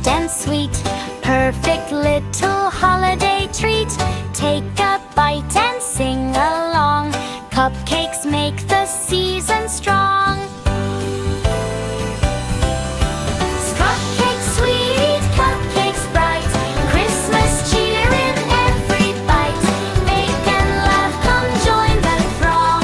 soft and sweet. Perfect little holiday treat. Take a bite and sing along. Cupcakes make the season strong. Cupcakes sweet, cupcakes bright, Christmas cheer in every bite. Make and laugh, come join the throng.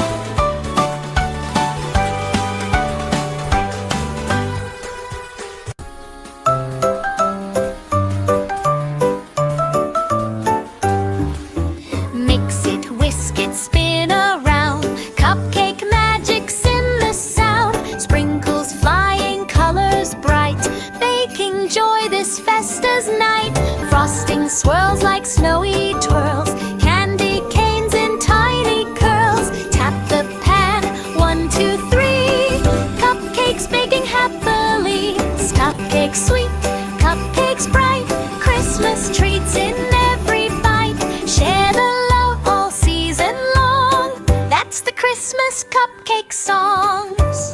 Mix it, whisk it, spin around. Cupcake magic's in the sound. Sprinkles flying, colors bright. Baking joy this festive night. Frosting swirls like snowy twirls. Candy canes in tiny curls. Tap the pan, 1, 2, 3. Cupcakes baking happily. Cupcakes sweet, cupcakes bright. Christmas treats in every bite. Share the love all season long. That's the Christmas Cupcake Songs.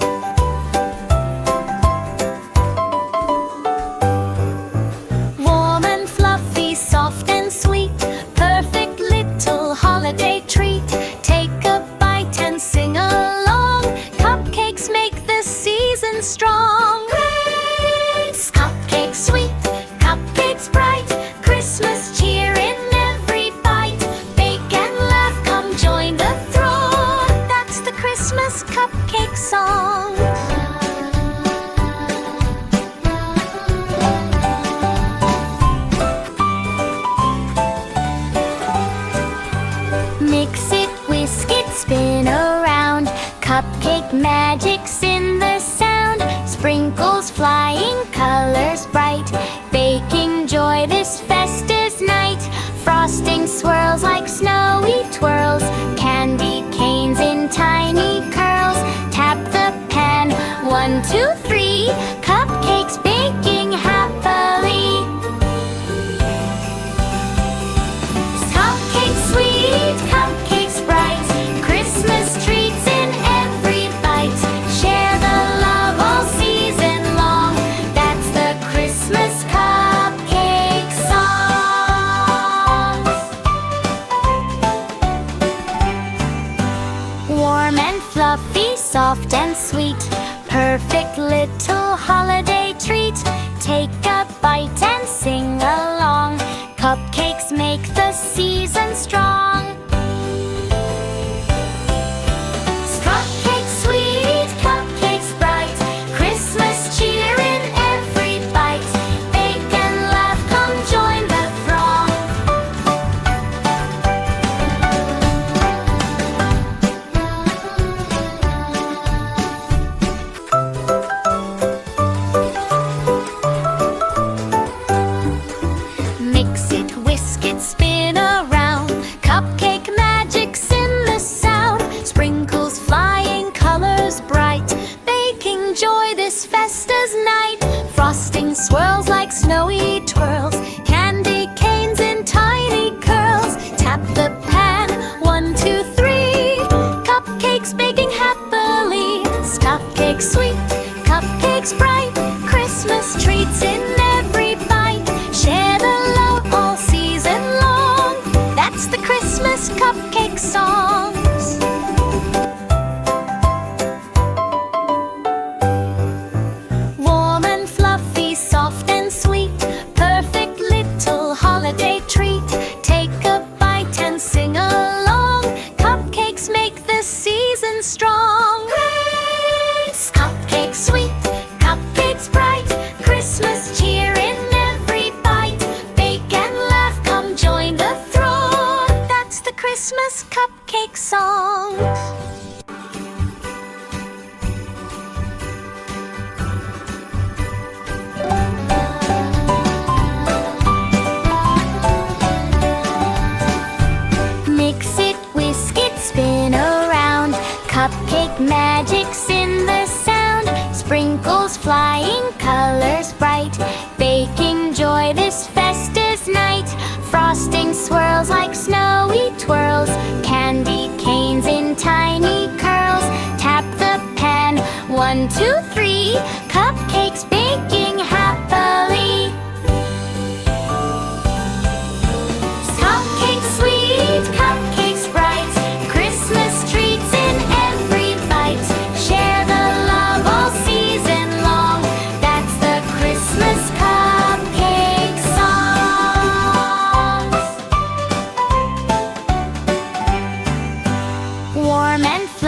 Warm and fluffy, soft and sweet. Perfect little holiday treat. Take a bite and sing along. Cupcakes make the season strong. Cupcakes sweet, cupcakes bright. Christmas cheer in every bite. Bake and laugh, come join the throng. That's the Christmas Cupcake Song. Mix it, whisk it, spin around. Cupcake magic's in the sound. Sprinkles flying, colors bright. Baking joy this festive night. Frosting swirls like snowy twirls. Candy canes in tiny curls. Tap the pan, 1, 2, 3. Cupcakes baking happily. Cupcakes sweet, cupcakes bright. Christmas treats in every bite. Share the love all season long. That's the Christmas Cupcake Songs. Warm and fluffy, soft and sweet. Perfect little holiday treat. Take a bite and sing along. Cupcakes make the season strong. Cupcakes sweet, cupcakes bright. Christmas cheer in every bite. Bake and laugh, come join the throng. Mix it, whisk it, spin around. Cupcake magic's in the sound. Sprinkles flying, colors bright. Baking joy this festive night. Frosting swirls like snowy twirls. Candy canes in tiny curls. Tap the pan, 1, 2, 3. Cupcakes baking happily. Cupcakes sweet, cupcakes bright. Christmas treats in every bite. Share the love all season long. That's the Christmas Cupcake Songs. Warm and fluffy, soft and sweet. Perfect little holiday treat. Take a bite and sing along. Cupcakes make the season strong. Cupcakes sweet, cupcakes bright. Christmas cheer in every bite. Bake and laugh, come join the throng. That's the Christmas Cupcake Song. Mix it, whisk it, spin around. Cupcake magic's in the sound. Sprinkles flying, colors bright. Baking joy this festive night. Frosting swirls like snowy twirls. Candy canes in tiny curls. Tap the pan, 1, 2, 3. Cupcakes baking happily.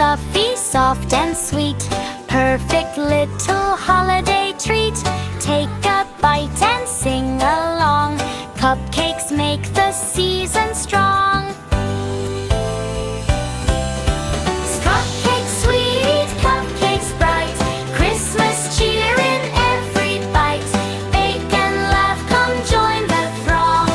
fluffy, soft and sweet. Perfect little holiday treat. Take a bite and sing along. Cupcakes make the season strong. Cupcakes sweet, cupcakes bright. Christmas cheer in every bite. Bake and laugh, come join the throng.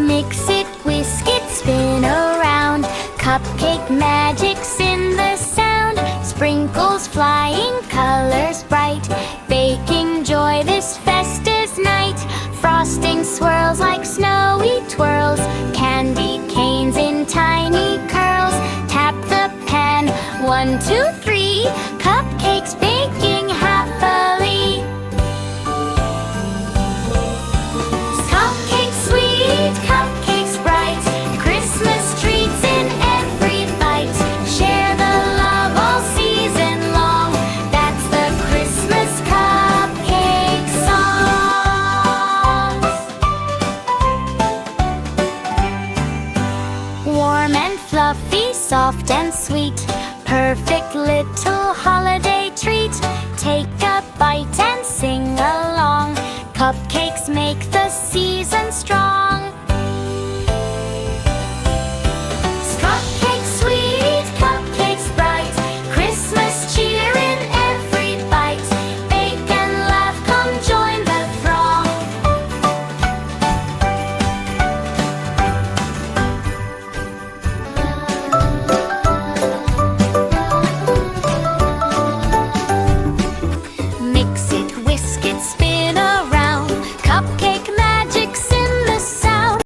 Mix it, whisk it, spin around. Cupcake magic's in the sound. Sprinkles flying, colors bright. Baking joy this festive night. Frosting swirls like snowy twirls. Candy canes in tiny curls. Tap the pan, 1, 2, 3. Cupcakes baking happily. Cupcakes sweet, cupcakes bright. Christmas treats in every bite. Share the love all season long. That's the Christmas Cupcake Song. Warm and fluffy, soft and sweet. Perfect little holiday treat. Take a bite